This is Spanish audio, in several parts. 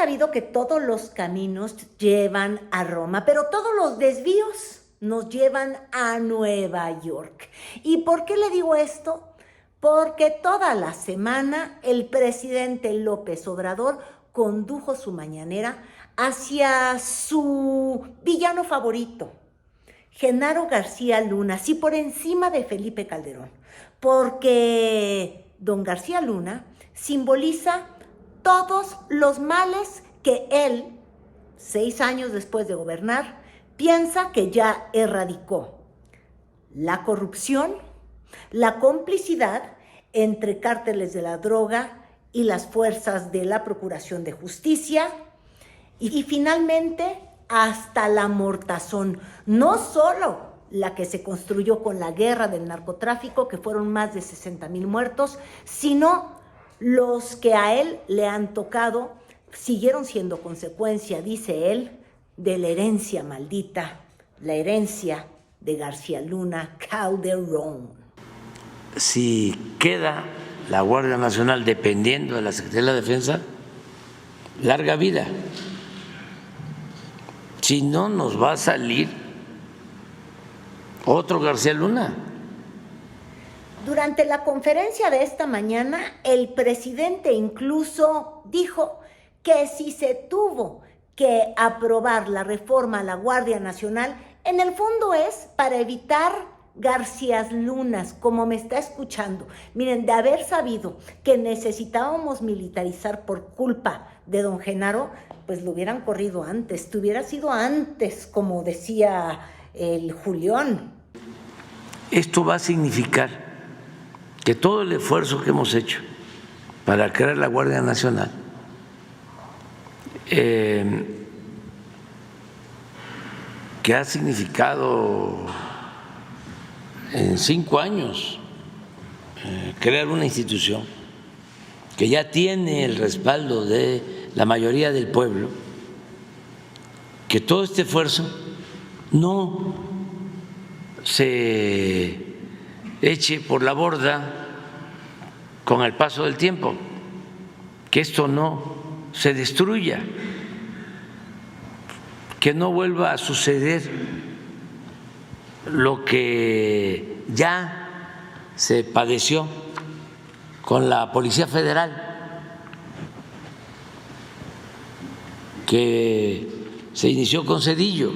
sabido que todos los caminos llevan a Roma, pero todos los desvíos nos llevan a Nueva York. ¿Y por qué le digo esto? Porque toda la semana el presidente López Obrador condujo su mañanera hacia su villano favorito, Genaro García Luna, sí, por encima de Felipe Calderón, porque don García Luna simboliza todos los males que él, 6 años después de gobernar, piensa que ya erradicó: la corrupción, la complicidad entre cárteles de la droga y las fuerzas de la Procuración de Justicia, y finalmente hasta la amortazón, no solo la que se construyó con la guerra del narcotráfico, que fueron más de 60,000 muertos, sino los que a él le han tocado siguieron siendo consecuencia, dice él, de la herencia maldita, la herencia de García Luna Calderón. Si queda la Guardia Nacional dependiendo de la Secretaría de la Defensa, larga vida. Si no, nos va a salir otro García Luna. Durante la conferencia de esta mañana, el presidente incluso dijo que si se tuvo que aprobar la reforma a la Guardia Nacional, en el fondo es para evitar García Lunas, como me está escuchando. Miren, de haber sabido que necesitábamos militarizar por culpa de don Genaro, pues lo hubieran corrido antes, te hubiera sido antes, como decía el Julián. Esto va a significar que todo el esfuerzo que hemos hecho para crear la Guardia Nacional que ha significado en 5 años crear una institución que ya tiene el respaldo de la mayoría del pueblo, que todo este esfuerzo no se eche por la borda con el paso del tiempo, que esto no se destruya, que no vuelva a suceder lo que ya se padeció con la Policía Federal, que se inició con Zedillo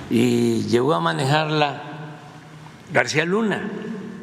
y llegó a manejarla García Luna.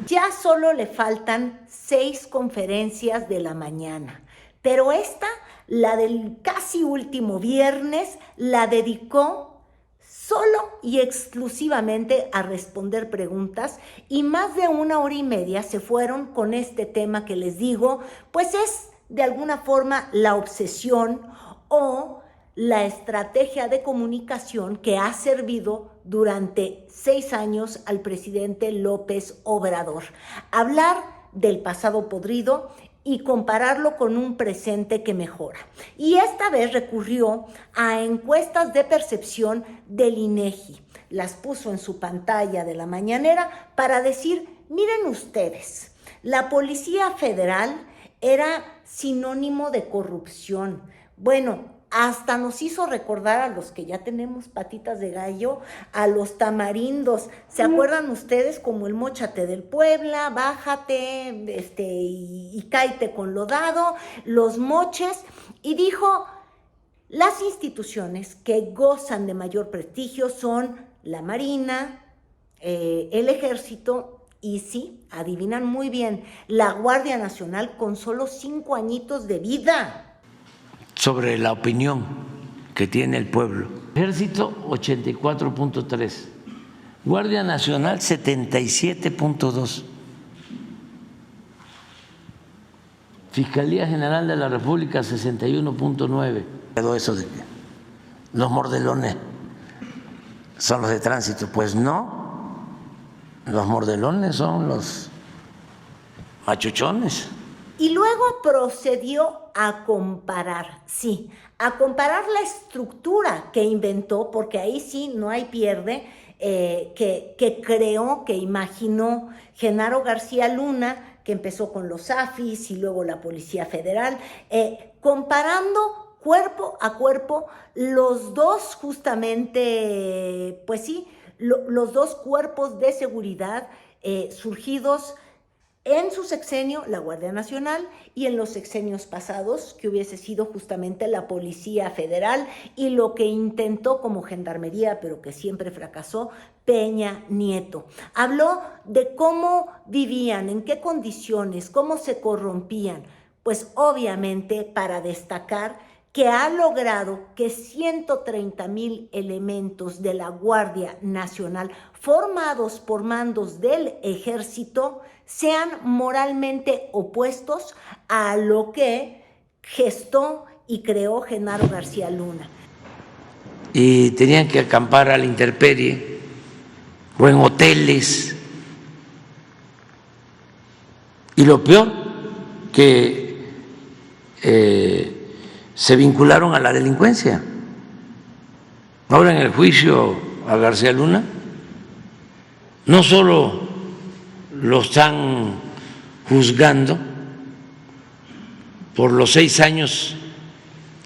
Ya solo le faltan 6 conferencias de la mañana, pero esta, la del casi último viernes, la dedicó solo y exclusivamente a responder preguntas, y más de 1 hora y media se fueron con este tema que les digo, pues es de alguna forma la obsesión o la estrategia de comunicación que ha servido durante 6 años al presidente López Obrador. Hablar del pasado podrido y compararlo con un presente que mejora. Y esta vez recurrió a encuestas de percepción del INEGI. Las puso en su pantalla de la mañanera para decir: miren ustedes, la Policía Federal era sinónimo de corrupción. Bueno, hasta nos hizo recordar, a los que ya tenemos patitas de gallo, a los tamarindos. ¿Se acuerdan ustedes? Como el móchate del Puebla, bájate y cáete con lo dado, los moches. Y dijo: las instituciones que gozan de mayor prestigio son la Marina, el Ejército y, sí, adivinan muy bien, la Guardia Nacional, con solo 5 añitos de vida. Sobre la opinión que tiene el pueblo. Ejército 84.3, Guardia Nacional 77.2, Fiscalía General de la República 61.9. Todo eso de que los mordelones son los de tránsito, pues no, los mordelones son los machuchones. Y luego procedió a comparar, sí, a comparar la estructura que inventó, porque ahí sí no hay pierde, que creó, que imaginó Genaro García Luna que empezó con los AFIS y luego la Policía Federal, comparando cuerpo a cuerpo los dos justamente, pues sí, los dos cuerpos de seguridad surgidos en su sexenio, la Guardia Nacional, y en los sexenios pasados, que hubiese sido justamente la Policía Federal, y lo que intentó como Gendarmería, pero que siempre fracasó, Peña Nieto. Habló de cómo vivían, en qué condiciones, cómo se corrompían. Pues obviamente para destacar que ha logrado que 130,000 elementos de la Guardia Nacional, formados por mandos del Ejército, sean moralmente opuestos a lo que gestó y creó Genaro García Luna. Y tenían que acampar a la intemperie o en hoteles. Y lo peor, que se vincularon a la delincuencia. Ahora en el juicio a García Luna, no solo lo están juzgando por los 6 años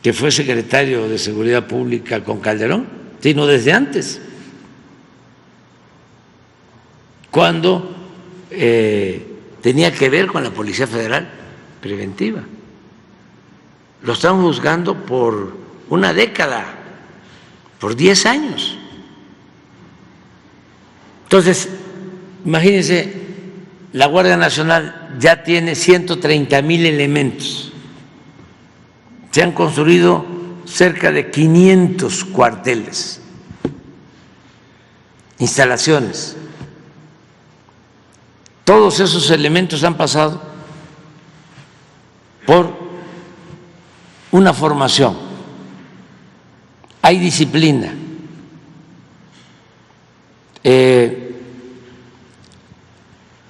que fue secretario de Seguridad Pública con Calderón, sino desde antes, cuando tenía que ver con la Policía Federal Preventiva. Lo están juzgando por una década, por 10 años. Entonces, imagínense, la Guardia Nacional ya tiene 130,000 elementos. Se han construido cerca de 500 cuarteles, instalaciones. Todos esos elementos han pasado por una formación, hay disciplina.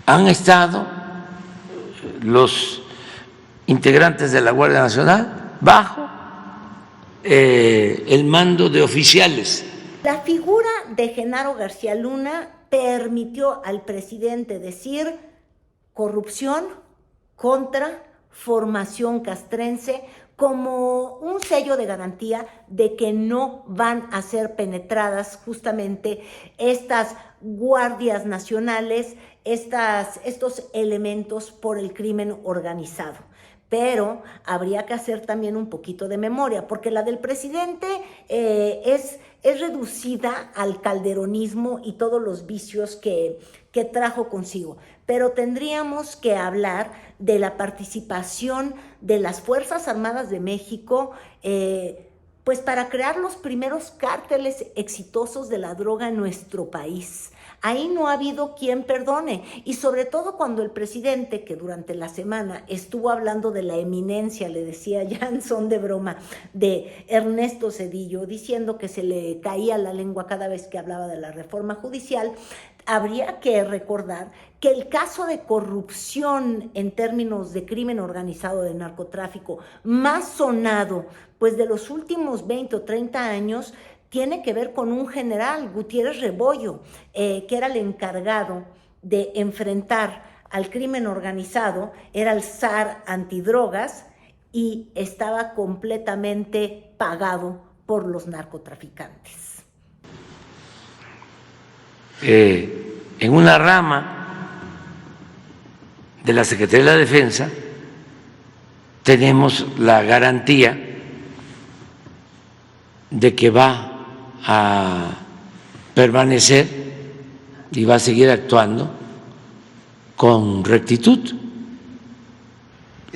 Han estado los integrantes de la Guardia Nacional bajo el mando de oficiales. La figura de Genaro García Luna permitió al presidente decir corrupción contra formación castrense, como un sello de garantía de que no van a ser penetradas justamente estas guardias nacionales, estos elementos por el crimen organizado. Pero habría que hacer también un poquito de memoria, porque la del presidente es reducida al calderonismo y todos los vicios que trajo consigo. Pero tendríamos que hablar de la participación de las Fuerzas Armadas de México, pues para crear los primeros cárteles exitosos de la droga en nuestro país. Ahí no ha habido quien perdone, y sobre todo cuando el presidente, que durante la semana estuvo hablando de la eminencia, le decía ya en son de broma, de Ernesto Zedillo, diciendo que se le caía la lengua cada vez que hablaba de la reforma judicial, habría que recordar que el caso de corrupción en términos de crimen organizado, de narcotráfico, más sonado pues de los últimos 20 o 30 años, tiene que ver con un general, Gutiérrez Rebollo, que era el encargado de enfrentar al crimen organizado, era el zar antidrogas y estaba completamente pagado por los narcotraficantes. En una rama de la Secretaría de la Defensa tenemos la garantía de que va a permanecer y va a seguir actuando con rectitud.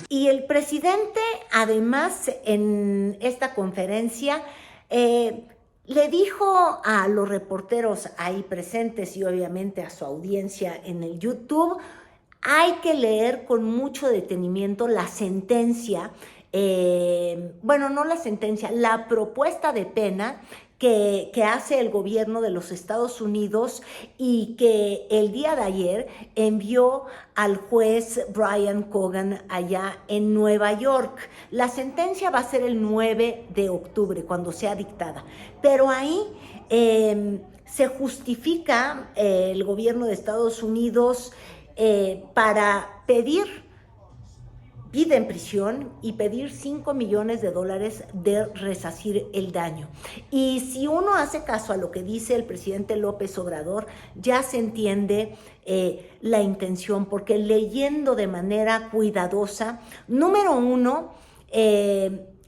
Y el presidente, además, en esta conferencia, le dijo a los reporteros ahí presentes y obviamente a su audiencia en el YouTube, hay que leer con mucho detenimiento la sentencia, no la sentencia, la propuesta de pena que hace el gobierno de los Estados Unidos y que el día de ayer envió al juez Brian Cogan allá en Nueva York. La sentencia va a ser el 9 de octubre, cuando sea dictada. Pero ahí se justifica el gobierno de Estados Unidos para pedir vida en prisión y pedir $5 millones de resarcir el daño. Y si uno hace caso a lo que dice el presidente López Obrador, ya se entiende la intención, porque leyendo de manera cuidadosa, número uno,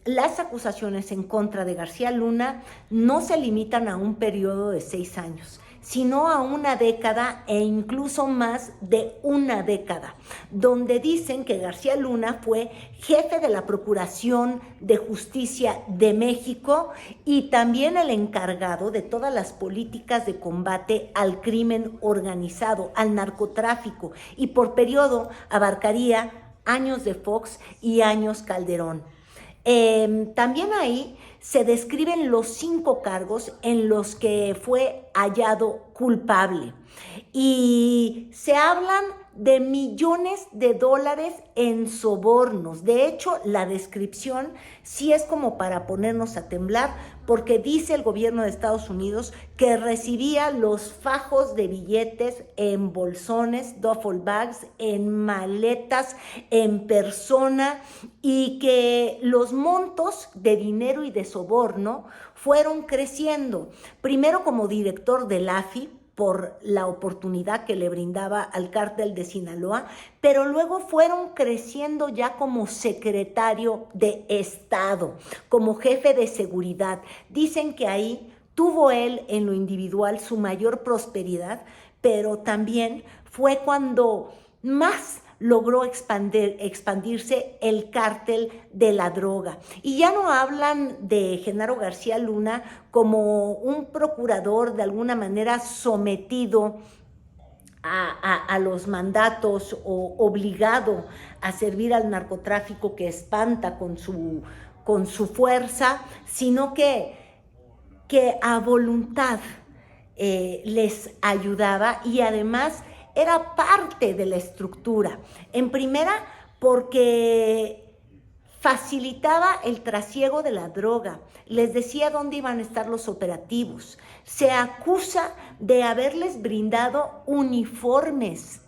las acusaciones en contra de García Luna no se limitan a un periodo de 6 años, sino a una década e incluso más de una década, donde dicen que García Luna fue jefe de la Procuración de Justicia de México y también el encargado de todas las políticas de combate al crimen organizado, al narcotráfico, y por periodo abarcaría años de Fox y años Calderón. También ahí se describen los 5 cargos en los que fue hallado culpable y se hablan de millones de dólares en sobornos. De hecho, la descripción sí es como para ponernos a temblar, porque dice el gobierno de Estados Unidos que recibía los fajos de billetes en bolsones, duffel bags, en maletas, en persona, y que los montos de dinero y de soborno fueron creciendo. Primero como director del AFI, por la oportunidad que le brindaba al cártel de Sinaloa, pero luego fueron creciendo ya como secretario de Estado, como jefe de seguridad. Dicen que ahí tuvo él en lo individual su mayor prosperidad, pero también fue cuando más logró expandirse el cártel de la droga. Y ya no hablan de Genaro García Luna como un procurador de alguna manera sometido a los mandatos o obligado a servir al narcotráfico que espanta con su fuerza, sino que a voluntad les ayudaba, y además era parte de la estructura. En primera, porque facilitaba el trasiego de la droga, les decía dónde iban a estar los operativos. Se acusa de haberles brindado uniformes,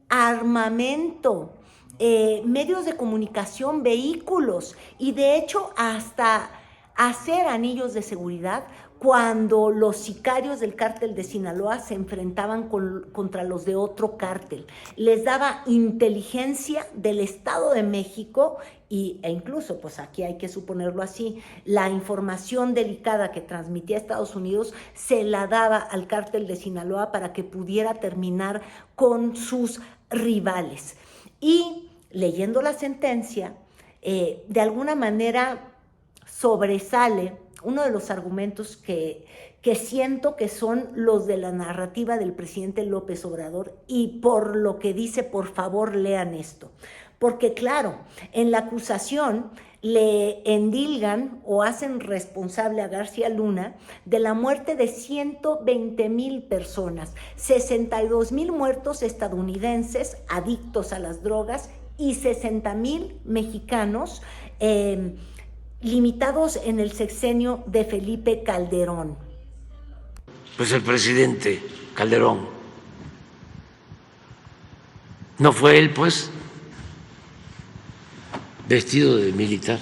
armamento, medios de comunicación, vehículos, y de hecho hasta hacer anillos de seguridad cuando los sicarios del cártel de Sinaloa se enfrentaban contra los de otro cártel. Les daba inteligencia del Estado de México e incluso, pues aquí hay que suponerlo así, la información delicada que transmitía Estados Unidos se la daba al cártel de Sinaloa para que pudiera terminar con sus rivales. Y leyendo la sentencia, de alguna manera sobresale uno de los argumentos que siento que son los de la narrativa del presidente López Obrador, y por lo que dice, por favor, lean esto. Porque claro, en la acusación le endilgan o hacen responsable a García Luna de la muerte de 120,000 personas, 62,000 muertos estadounidenses adictos a las drogas y 60,000 mexicanos limitados en el sexenio de Felipe Calderón. Pues el presidente Calderón, ¿no fue él, pues, vestido de militar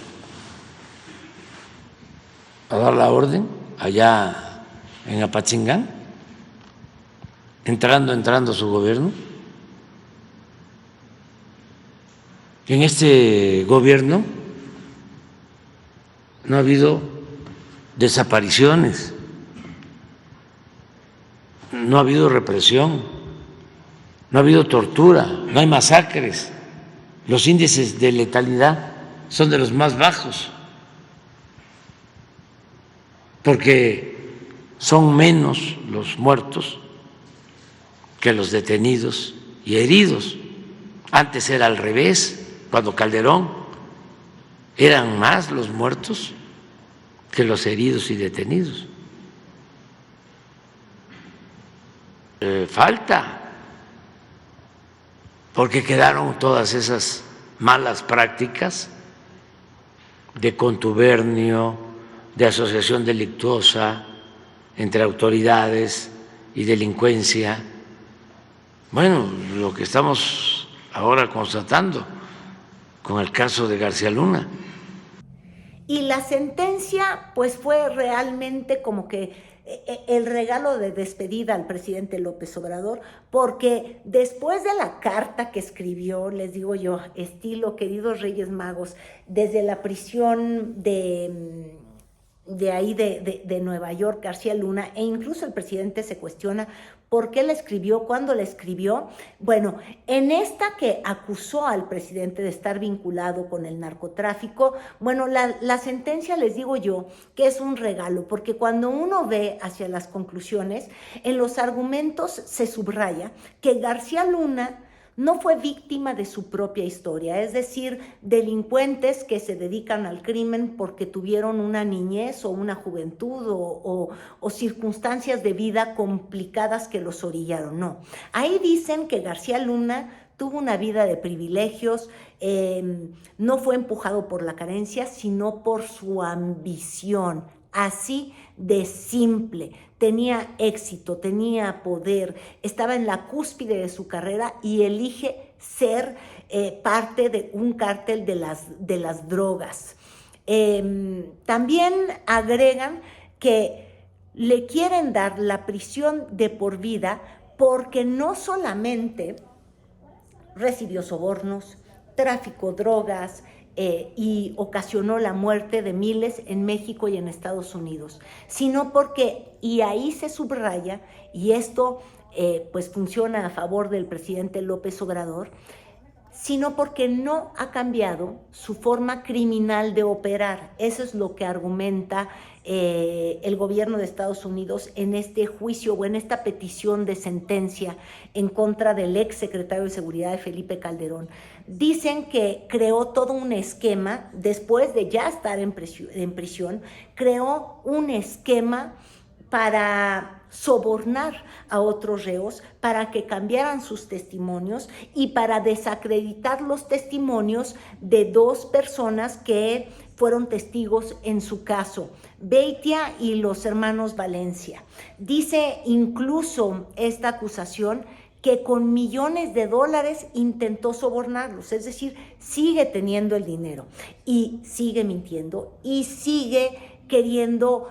a dar la orden allá en Apatzingán, entrando su gobierno? En este gobierno no ha habido desapariciones, no ha habido represión, no ha habido tortura, no hay masacres. Los índices de letalidad son de los más bajos, porque son menos los muertos que los detenidos y heridos. Antes era al revés, cuando Calderón eran más los muertos que los heridos y detenidos. Falta, porque quedaron todas esas malas prácticas de contubernio, de asociación delictuosa entre autoridades y delincuencia, Bueno, lo que estamos ahora constatando con el caso de García Luna. Y la sentencia, pues fue realmente como que el regalo de despedida al presidente López Obrador, porque después de la carta que escribió, les digo yo, estilo queridos Reyes Magos, desde la prisión de ahí de Nueva York, García Luna, e incluso el presidente se cuestiona por qué la escribió, cuándo la escribió. Bueno, en esta que acusó al presidente de estar vinculado con el narcotráfico, bueno, la sentencia, les digo yo, que es un regalo, porque cuando uno ve hacia las conclusiones, en los argumentos se subraya que García Luna no fue víctima de su propia historia, es decir, delincuentes que se dedican al crimen porque tuvieron una niñez o una juventud o circunstancias de vida complicadas que los orillaron, no. Ahí dicen que García Luna tuvo una vida de privilegios, no fue empujado por la carencia, sino por su ambición, así de simple. Tenía éxito, tenía poder, estaba en la cúspide de su carrera y elige ser parte de un cártel de las drogas. También agregan que le quieren dar la prisión de por vida porque no solamente recibió sobornos, traficó drogas, y ocasionó la muerte de miles en México y en Estados Unidos, sino porque, y ahí se subraya, y esto pues funciona a favor del presidente López Obrador, sino porque no ha cambiado su forma criminal de operar. Eso es lo que argumenta el gobierno de Estados Unidos en este juicio o en esta petición de sentencia en contra del ex secretario de Seguridad de Felipe Calderón. Dicen que creó todo un esquema, después de ya estar en prisión, creó un esquema para sobornar a otros reos, para que cambiaran sus testimonios y para desacreditar los testimonios de dos personas que fueron testigos en su caso, Beitia y los hermanos Valencia. Dice incluso esta acusación que con millones de dólares intentó sobornarlos, es decir, sigue teniendo el dinero y sigue mintiendo y sigue queriendo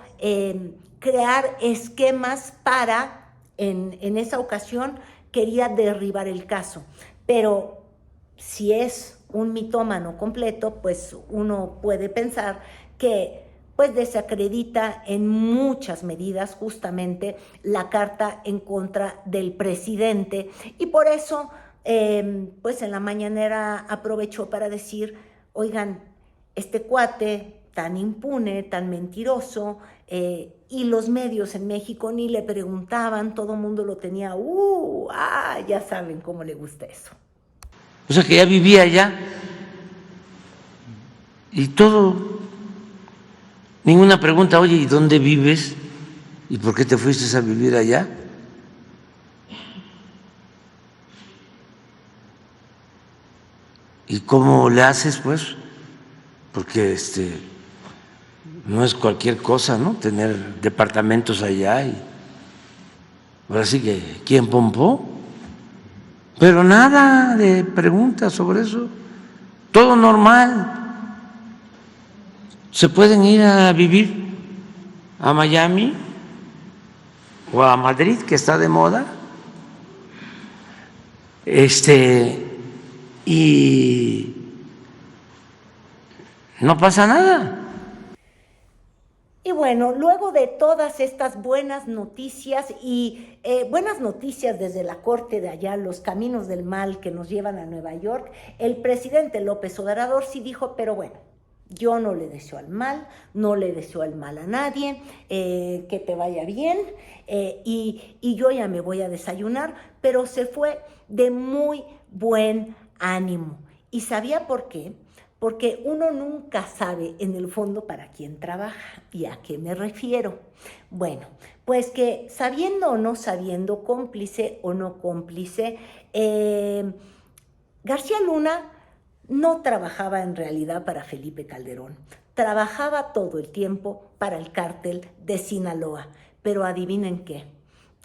crear esquemas para, en esa ocasión, quería derribar el caso. Pero si es un mitómano completo, pues uno puede pensar que pues desacredita en muchas medidas justamente la carta en contra del presidente y por eso pues en la mañanera aprovechó para decir, oigan, este cuate tan impune, tan mentiroso, y los medios en México ni le preguntaban, todo el mundo lo tenía, ya saben cómo le gusta eso. O sea que ya vivía allá y todo, ninguna pregunta, oye, ¿y dónde vives? ¿Y por qué te fuiste a vivir allá? ¿Y cómo le haces, pues? Porque no es cualquier cosa, ¿no? Tener departamentos allá y ahora sí que ¿quién pompó? Pero nada de preguntas sobre eso, todo normal. Se pueden ir a vivir a Miami o a Madrid, que está de moda, y no pasa nada. Y bueno, luego de todas estas buenas noticias y buenas noticias desde la corte de allá, los caminos del mal que nos llevan a Nueva York, el presidente López Obrador sí dijo, pero bueno, yo no le deseo al mal, no le deseo al mal a nadie, que te vaya bien, y yo ya me voy a desayunar, pero se fue de muy buen ánimo. ¿Y sabía por qué? Porque uno nunca sabe en el fondo para quién trabaja y a qué me refiero. Bueno, pues que sabiendo o no sabiendo, cómplice o no cómplice, García Luna no trabajaba en realidad para Felipe Calderón, trabajaba todo el tiempo para el cártel de Sinaloa, pero adivinen qué,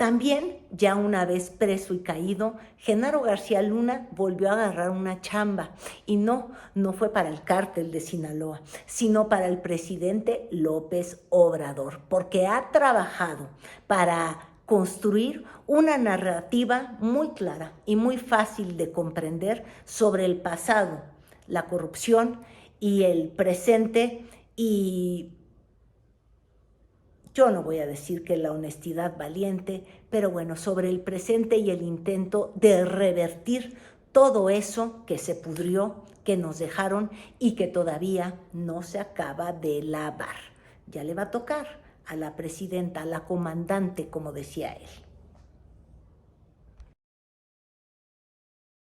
También, ya una vez preso y caído, Genaro García Luna volvió a agarrar una chamba y no fue para el cártel de Sinaloa, sino para el presidente López Obrador, porque ha trabajado para construir una narrativa muy clara y muy fácil de comprender sobre el pasado, la corrupción y el presente, y yo no voy a decir que la honestidad valiente, pero bueno, sobre el presente y el intento de revertir todo eso que se pudrió, que nos dejaron y que todavía no se acaba de lavar. Ya le va a tocar a la presidenta, a la comandante, como decía él.